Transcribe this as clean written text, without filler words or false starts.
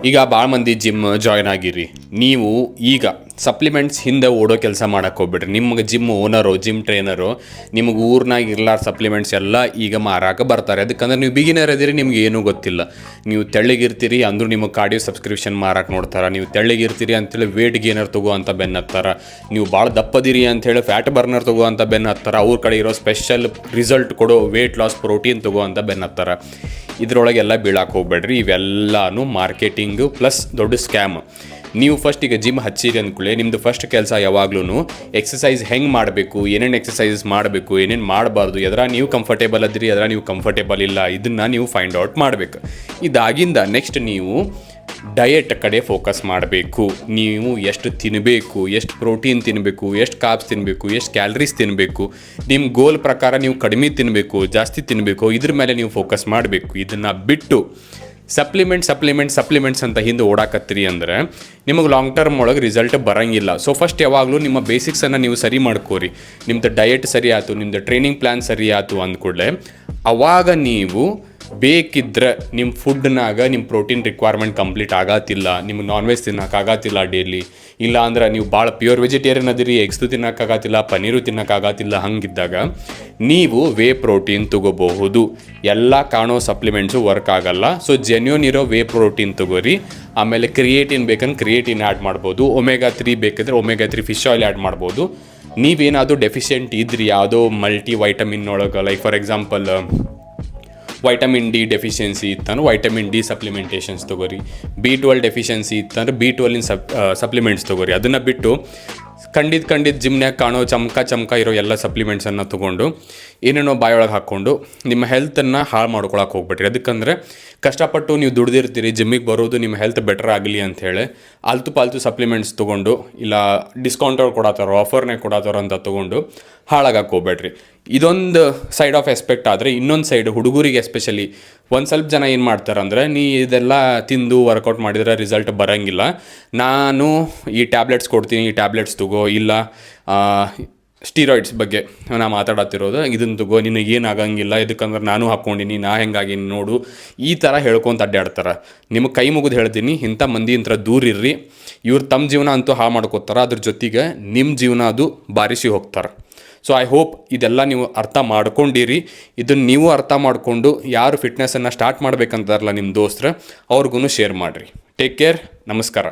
ಈಗ ಭಾಳ ಮಂದಿ ಜಿಮ್ ಜಾಯ್ನ್ ಆಗಿರಿ. ನೀವು ಈಗ ಸಪ್ಲಿಮೆಂಟ್ಸ್ ಹಿಂದೆ ಓಡೋ ಕೆಲಸ ಮಾಡಕ್ಕೆ ಹೋಗ್ಬಿಡ್ರಿ. ನಿಮ್ಗೆ ಜಿಮ್ ಓನರು, ಜಿಮ್ ಟ್ರೈನರು ನಿಮ್ಗೆ ಊರ್ನಾಗ ಇರ್ಲಾರ ಸಪ್ಲಿಮೆಂಟ್ಸ್ ಎಲ್ಲ ಈಗ ಮಾರಾಕ ಬರ್ತಾರೆ. ಅದಕ್ಕಂದ್ರೆ ನೀವು ಬಿಗಿನರ್ ಇದ್ದೀರಿ, ನಿಮ್ಗೆ ಏನೂ ಗೊತ್ತಿಲ್ಲ. ನೀವು ತೆಳ್ಳಗಿರ್ತೀರಿ ಅಂದರೂ ನಿಮಗೆ ಕಾರ್ಡಿಯೋ ಸಬ್ಸ್ಕ್ರಿಪ್ಷನ್ ಮಾರಕ್ಕೆ ನೋಡ್ತಾರೆ. ನೀವು ತೆಳ್ಳಗಿರ್ತೀರಿ ಅಂತೇಳಿ ವೇಟ್ ಗೇನರ್ ತಗೋ ಅಂತ ಬೆನ್ನು ಹತ್ತಾರೆ. ನೀವು ಭಾಳ ದಪ್ಪದಿರಿ ಅಂಥೇಳಿ ಫ್ಯಾಟ್ ಬರ್ನರ್ ತಗೋ ಅಂತ ಬೆನ್ನು ಹತ್ತಾರೆ. ಅವ್ರ ಕಡೆ ಇರೋ ಸ್ಪೆಷಲ್ ರಿಸಲ್ಟ್ ಕೊಡೋ ವೇಟ್ ಲಾಸ್ ಪ್ರೋಟೀನ್ ತಗೋ ಅಂತ ಬೆನ್ನು ಹತ್ತಾರೆ. ಇದರೊಳಗೆಲ್ಲ ಬೀಳಕ್ಕೆ ಹೋಗ್ಬೇಡ್ರಿ. ಇವೆಲ್ಲನೂ ಮಾರ್ಕೆಟಿಂಗು ಪ್ಲಸ್ ದೊಡ್ಡ ಸ್ಕ್ಯಾಮ್. ನೀವು ಫಸ್ಟ್ ಈಗ ಜಿಮ್ ಹಚ್ಚಿರಿ ಅಂದ್ಕೊಳ್ಳಿ, ನಿಮ್ಮದು ಫಸ್ಟ್ ಕೆಲಸ ಯಾವಾಗ್ಲೂ ಎಕ್ಸಸೈಸ್ ಹೆಂಗೆ ಮಾಡಬೇಕು, ಏನೇನು ಎಕ್ಸಸೈಸಸ್ ಮಾಡಬೇಕು, ಏನೇನು ಮಾಡಬಾರ್ದು, ಎದ್ರ ನೀವು ಕಂಫರ್ಟೇಬಲ್ ಅದ್ರಿ, ಎದ್ರ ನೀವು ಕಂಫರ್ಟೇಬಲ್ ಇಲ್ಲ, ಇದನ್ನು ನೀವು ಫೈಂಡ್ ಔಟ್ ಮಾಡಬೇಕು. ಇದಾಗಿಂದ ನೆಕ್ಸ್ಟ್ ನೀವು ಡಯಟ್ ಕಡೆ ಫೋಕಸ್ ಮಾಡಬೇಕು. ನೀವು ಎಷ್ಟು ತಿನ್ನಬೇಕು, ಎಷ್ಟು ಪ್ರೋಟೀನ್ ತಿನ್ನಬೇಕು, ಎಷ್ಟು ಕಾರ್ಬ್ಸ್ ತಿನ್ನಬೇಕು, ಎಷ್ಟು ಕ್ಯಾಲರೀಸ್ ತಿನ್ನಬೇಕು, ನಿಮ್ಮ ಗೋಲ್ ಪ್ರಕಾರ ನೀವು ಕಡಿಮೆ ತಿನ್ನಬೇಕು, ಜಾಸ್ತಿ ತಿನ್ನಬೇಕು, ಇದ್ರ ಮೇಲೆ ನೀವು ಫೋಕಸ್ ಮಾಡಬೇಕು. ಇದನ್ನು ಬಿಟ್ಟು ಸಪ್ಲಿಮೆಂಟ್ಸ್ ಅಂತ ಹಿಂದೆ ಓಡಾಕತ್ತೀರಿ ಅಂದರೆ ನಿಮಗೆ ಲಾಂಗ್ ಟರ್ಮ್ ಒಳಗೆ ರಿಸಲ್ಟ್ ಬರೋಂಗಿಲ್ಲ. ಸೊ ಫಸ್ಟ್ ಯಾವಾಗಲೂ ನಿಮ್ಮ ಬೇಸಿಕ್ಸನ್ನು ನೀವು ಸರಿ ಮಾಡ್ಕೋರಿ. ನಿಮ್ಮದು ಡಯಟ್ ಸರಿ ಆಯ್ತು, ನಿಮ್ಮದು ಟ್ರೈನಿಂಗ್ ಪ್ಲ್ಯಾನ್ ಸರಿ ಆಯ್ತು ಅಂದ್ಕೂಡಲೇ ಅವಾಗ ನೀವು ಬೇಕಿದ್ರೆ ನಿಮ್ಮ ಫುಡ್ನಾಗ ನಿಮ್ಮ ಪ್ರೋಟೀನ್ ರಿಕ್ವೈರ್ಮೆಂಟ್ ಕಂಪ್ಲೀಟ್ ಆಗತ್ತಿಲ್ಲ, ನಿಮ್ಗೆ ನಾನ್ ವೆಜ್ ತಿನ್ನೋಕ್ಕಾಗತ್ತಿಲ್ಲ ಡೈಲಿ, ಇಲ್ಲ ಅಂದ್ರೆ ನೀವು ಭಾಳ ಪ್ಯೂರ್ ವೆಜಿಟೇರಿಯನ್ ಅದಿರಿ, ಎಗ್ಸು ತಿನ್ನೋಕ್ಕಾಗತ್ತಿಲ್ಲ, ಪನ್ನೀರು ತಿನ್ನೋಕ್ಕಾಗತ್ತಿಲ್ಲ, ಹಂಗಿದ್ದಾಗ ನೀವು ವೇ ಪ್ರೋಟೀನ್ ತೊಗೋಬಹುದು. ಎಲ್ಲ ಕಾಣೋ ಸಪ್ಲಿಮೆಂಟ್ಸು ವರ್ಕ್ ಆಗಲ್ಲ. ಸೊ ಜೆನ್ಯೂನ್ ಇರೋ ವೇ ಪ್ರೋಟೀನ್ ತೊಗೋರಿ. ಆಮೇಲೆ ಕ್ರಿಯೇಟಿನ್ ಬೇಕಂದ್ರೆ ಕ್ರಿಯೇಟಿನ್ ಆ್ಯಡ್ ಮಾಡ್ಬೋದು. ಒಮೆಗಾ 3 ಬೇಕಿದ್ರೆ ಒಮೆಗಾ 3 ಫಿಶ್ ಆಯಿಲ್ ಆ್ಯಡ್ ಮಾಡ್ಬೋದು. ನೀವೇನಾದರೂ ಡೆಫಿಷಿಯೆಂಟ್ ಇದ್ರಿ ಯಾವುದೋ ಮಲ್ಟಿ ವೈಟಮಿನ್ ಒಳಗೆ, like for example vitamin D deficiency ಇತ್ತಂದ್ರೆ ವೈಟಮಿನ್ ಡಿ ಸಪ್ಲಿಮೆಂಟೇಷನ್ಸ್ ತೊಗೋರಿ. B12 ಡೆಫಿಷಿಯನ್ಸಿ ಇತ್ತಂದ್ರೆ B12 ಸಪ್ಲಿಮೆಂಟ್ಸ್ ತೊಗೋರಿ. ಅದನ್ನು ಬಿಟ್ಟು ಖಂಡಿತ ಜಿಮ್ನ್ಯಾಗ ಕಾಣೋ ಚಮಕ ಇರೋ ಎಲ್ಲ ಸಪ್ಲಿಮೆಂಟ್ಸನ್ನು ತೊಗೊಂಡು ಏನೇನೋ ಬಾಯೊಳಗೆ ಹಾಕ್ಕೊಂಡು ನಿಮ್ಮ ಹೆಲ್ತನ್ನು ಹಾಳು ಮಾಡ್ಕೊಳಕ್ಕೆ ಹೋಗ್ಬಿಟ್ರಿ. ಅದಕ್ಕಂದ್ರೆ ಕಷ್ಟಪಟ್ಟು ನೀವು ದುಡ್ದಿರ್ತೀರಿ, ಜಿಮ್ಮಿಗೆ ಬರೋದು ನಿಮ್ಮ ಹೆಲ್ತ್ ಬೆಟರ್ ಆಗಲಿ ಅಂಥೇಳಿ ಪಾಲ್ತು ಸಪ್ಲಿಮೆಂಟ್ಸ್ ತೊಗೊಂಡು, ಇಲ್ಲ ಡಿಸ್ಕೌಂಟವ್ರು ಕೊಡತ್ತಾರೋ, ಆಫರ್ನೇ ಕೊಡತ್ತಾರೋ ಅಂತ ತೊಗೊಂಡು ಹಾಳಾಗಕ್ಕೆ ಹೋಗ್ಬೇಡ್ರಿ. ಇದೊಂದು ಸೈಡ್ ಆಫ್ ಎಸ್ಪೆಕ್ಟ್. ಆದರೆ ಇನ್ನೊಂದು ಸೈಡ್ ಹುಡುಗರಿಗೆ ಎಸ್ಪೆಷಲಿ ಒಂದು ಸ್ವಲ್ಪ ಜನ ಏನು ಮಾಡ್ತಾರಂದ್ರೆ, ನೀ ಇದೆಲ್ಲ ತಿಂದು ವರ್ಕೌಟ್ ಮಾಡಿದರೆ ರಿಸಲ್ಟ್ ಬರೋಂಗಿಲ್ಲ, ನಾನು ಈ ಟ್ಯಾಬ್ಲೆಟ್ಸ್ ಕೊಡ್ತೀನಿ, ಈ ಟ್ಯಾಬ್ಲೆಟ್ಸ್ ತಗೋ, ಇಲ್ಲ ಸ್ಟೀರಾಯ್ಡ್ಸ್ ಬಗ್ಗೆ ನಾ ಮಾತಾಡತ್ತಿರೋದು, ಇದನ್ನು ತಗೋ, ನಿನಗೇನಾಗಂಗಿಲ್ಲ, ಇದಕ್ಕಂದ್ರೆ ನಾನು ಹಾಕ್ಕೊಂಡಿನಿ, ನಾ ಹೆಂಗಾಗಿನಿ ನೋಡು, ಈ ಥರ ಹೇಳ್ಕೊಂತ ಅಡ್ಡಾಡ್ತಾರೆ. ನಿಮಗೆ ಕೈ ಮುಗಿದು ಹೇಳ್ತೀನಿ, ಇಂಥ ಮಂದಿ ಇಂಥ ದೂರ ಇರ್ರಿ. ಇವ್ರು ತಮ್ಮ ಜೀವನ ಅಂತೂ ಹಾಳು ಮಾಡ್ಕೋತಾರೆ, ಅದ್ರ ಜೊತೆಗೆ ನಿಮ್ಮ ಜೀವನ ಅದು ಬಾರಿಸಿ ಹೋಗ್ತಾರೆ. ಸೊ ಐ ಹೋಪ್ ಇದೆಲ್ಲ ನೀವು ಅರ್ಥ ಮಾಡ್ಕೊಂಡಿರಿ. ಇದನ್ನು ನೀವು ಅರ್ಥ ಮಾಡಿಕೊಂಡು ಯಾರು ಫಿಟ್ನೆಸ್ಸನ್ನು ಸ್ಟಾರ್ಟ್ ಮಾಡ್ಬೇಕಂತಾರಲ್ಲ ನಿಮ್ಮ ದೋಸ್ತರ, ಅವ್ರಿಗೂ ಶೇರ್ ಮಾಡಿರಿ. Take care. ನಮಸ್ಕಾರ.